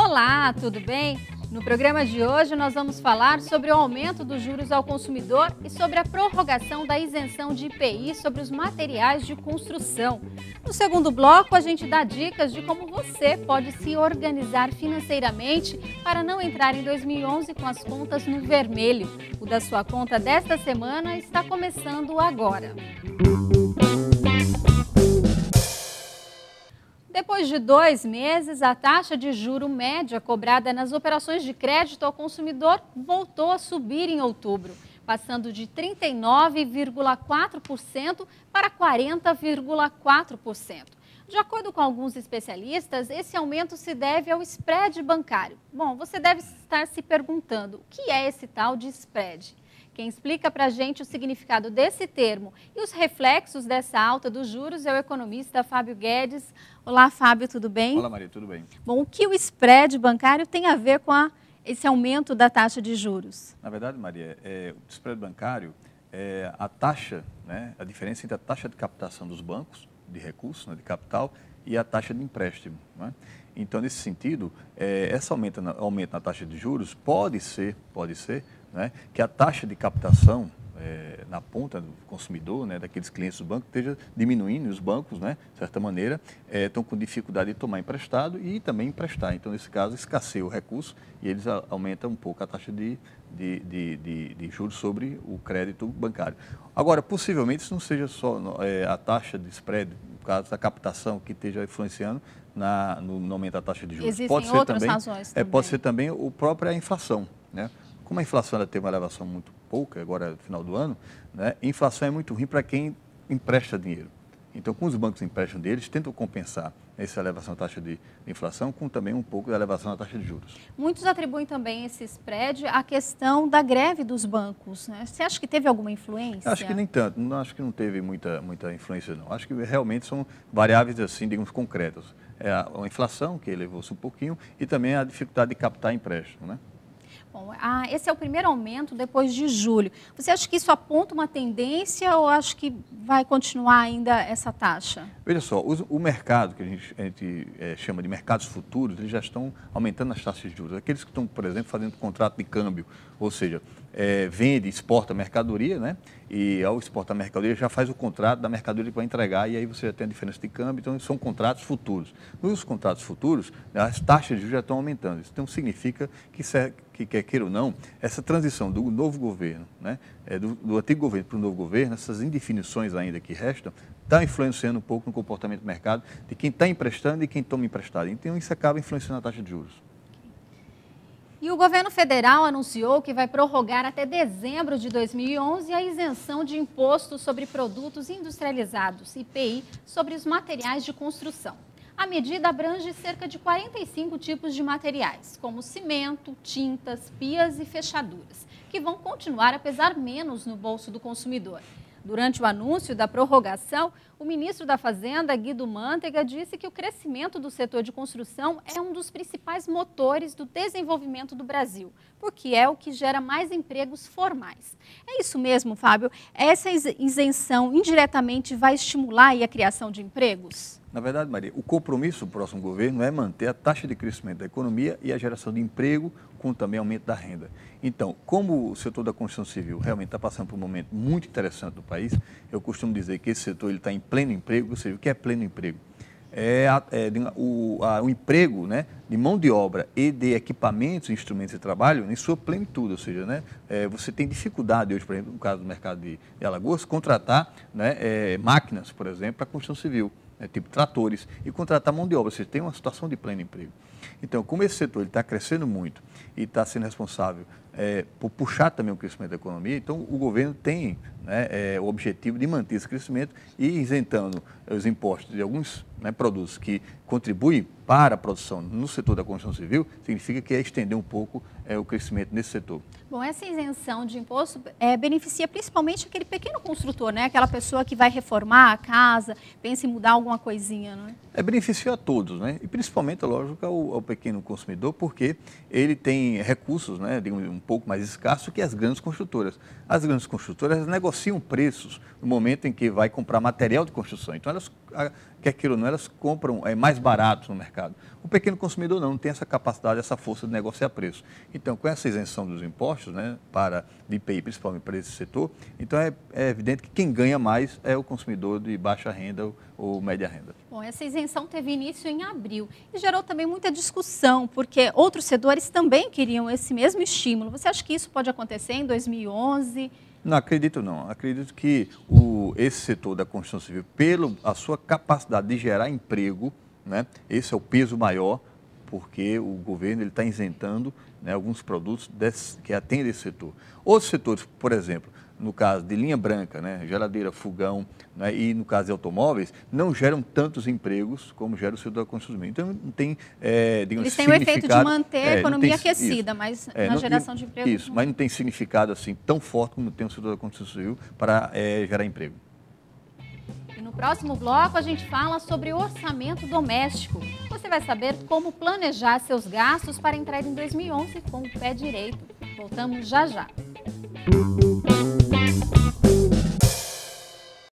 Olá, tudo bem? No programa de hoje nós vamos falar sobre o aumento dos juros ao consumidor e sobre a prorrogação da isenção de IPI sobre os materiais de construção. No segundo bloco, a gente dá dicas de como você pode se organizar financeiramente para não entrar em 2011 com as contas no vermelho. O da sua conta desta semana está começando agora. Depois de 2 meses, a taxa de juro média cobrada nas operações de crédito ao consumidor voltou a subir em outubro, passando de 39,4% para 40,4%. De acordo com alguns especialistas, esse aumento se deve ao spread bancário. Bom, você deve estar se perguntando, o que é esse tal de spread? Quem explica para a gente o significado desse termo e os reflexos dessa alta dos juros é o economista Fábio Guedes. Olá, Fábio, tudo bem? Olá, Maria, tudo bem? Bom, o que o spread bancário tem a ver com esse aumento da taxa de juros? Na verdade, Maria, o spread bancário é a taxa, né, a diferença entre a taxa de captação dos bancos, de recursos, né, de capital, e a taxa de empréstimo. Né? Então, nesse sentido, esse aumento na taxa de juros pode ser, né, que a taxa de captação na ponta do consumidor, né, daqueles clientes do banco, esteja diminuindo, e os bancos, né, de certa maneira, estão com dificuldade de tomar emprestado e também emprestar. Então, nesse caso, escasseia o recurso e eles aumentam um pouco a taxa de juros sobre o crédito bancário. Agora, possivelmente, isso não seja só a taxa de spread, no caso da captação, que esteja influenciando no aumento da taxa de juros. Existem outras razões também. Pode ser também a própria inflação, né? Como a inflação ainda tem uma elevação muito pouca, agora no final do ano, né, a inflação é muito ruim para quem empresta dinheiro. Então, com os bancos emprestam deles, tentam compensar essa elevação da taxa de inflação com também um pouco da elevação da taxa de juros. Muitos atribuem também esse spread à questão da greve dos bancos, né? Você acha que teve alguma influência? Acho que nem tanto, acho que não teve muita influência, não. Acho que realmente são variáveis, assim, digamos, concretas. A inflação, que elevou-se um pouquinho, e também a dificuldade de captar empréstimo, né? Bom, esse é o primeiro aumento depois de julho. Você acha que isso aponta uma tendência ou acha que vai continuar ainda essa taxa? Veja só, o mercado, que a gente chama de mercados futuros, eles já estão aumentando as taxas de juros. Aqueles que estão, por exemplo, fazendo contrato de câmbio, ou seja, vende, exporta mercadoria, né? E ao exportar mercadoria já faz o contrato da mercadoria que vai entregar e aí você já tem a diferença de câmbio, então são contratos futuros. Nos contratos futuros, as taxas de juros já estão aumentando. Isso então significa que quer queira ou não, essa transição do novo governo, né? Do antigo governo para o novo governo, essas indefinições ainda que restam, está influenciando um pouco no comportamento do mercado de quem está emprestando e quem toma emprestado. Então isso acaba influenciando a taxa de juros. E o governo federal anunciou que vai prorrogar até dezembro de 2011 a isenção de imposto sobre produtos industrializados, IPI, sobre os materiais de construção. A medida abrange cerca de 45 tipos de materiais, como cimento, tintas, pias e fechaduras, que vão continuar a pesar menos no bolso do consumidor. Durante o anúncio da prorrogação, o ministro da Fazenda, Guido Mantega, disse que o crescimento do setor de construção é um dos principais motores do desenvolvimento do Brasil, porque é o que gera mais empregos formais. É isso mesmo, Fábio? Essa isenção indiretamente vai estimular a criação de empregos? Na verdade, Maria, o compromisso do próximo governo é manter a taxa de crescimento da economia e a geração de emprego, com também aumento da renda. Então, como o setor da construção civil realmente está passando por um momento muito interessante do país, eu costumo dizer que esse setor está em pleno emprego, ou seja, o que é pleno emprego? O emprego, né, de mão de obra e de equipamentos, instrumentos de trabalho em sua plenitude, ou seja, né, você tem dificuldade hoje, por exemplo, no caso do mercado de Alagoas, contratar, né, máquinas, por exemplo, para a construção civil. Tipo tratores, e contratar mão de obra, ou seja, tem uma situação de pleno emprego. Então, como esse setor está crescendo muito e está sendo responsável por puxar também o crescimento da economia, então o governo tem, né, o objetivo de manter esse crescimento e isentando os impostos de alguns, né, produtos que contribuem para a produção no setor da construção civil, significa que é estender um pouco o crescimento nesse setor. Bom, essa isenção de imposto beneficia principalmente aquele pequeno construtor, né? Aquela pessoa que vai reformar a casa, pensa em mudar alguma coisinha, não é? Beneficia a todos, né? E principalmente, lógico, ao pequeno consumidor, porque ele tem recursos, né, digamos, um pouco mais escassos que as grandes construtoras. As grandes construtoras negociam preços no momento em que vai comprar material de construção. Então, quer queira ou não, elas compram mais barato no mercado. O pequeno consumidor não tem essa capacidade, essa força de negociar preço. Então, com essa isenção dos impostos, né, de IPI, principalmente para esse setor, então é evidente que quem ganha mais é o consumidor de baixa renda ou média renda. Bom, essa isenção teve início em abril e gerou também muita discussão, porque outros setores também queriam esse mesmo estímulo. Você acha que isso pode acontecer em 2011? Não, acredito não. Acredito que esse setor da construção civil, a sua capacidade de gerar emprego, né, esse é o peso maior, porque o governo está isentando, né, alguns produtos que atendem esse setor. Outros setores, por exemplo, no caso de linha branca, né, geladeira, fogão, né, e no caso de automóveis, não geram tantos empregos como gera o setor da construção civil. Então, não tem, digamos, eles têm o efeito de manter a economia aquecida, isso, mas na geração de emprego... Isso, mas não tem significado assim tão forte como tem o setor da construção civil para gerar emprego. E no próximo bloco a gente fala sobre o orçamento doméstico. Você vai saber como planejar seus gastos para entrar em 2011 com o pé direito. Voltamos já já.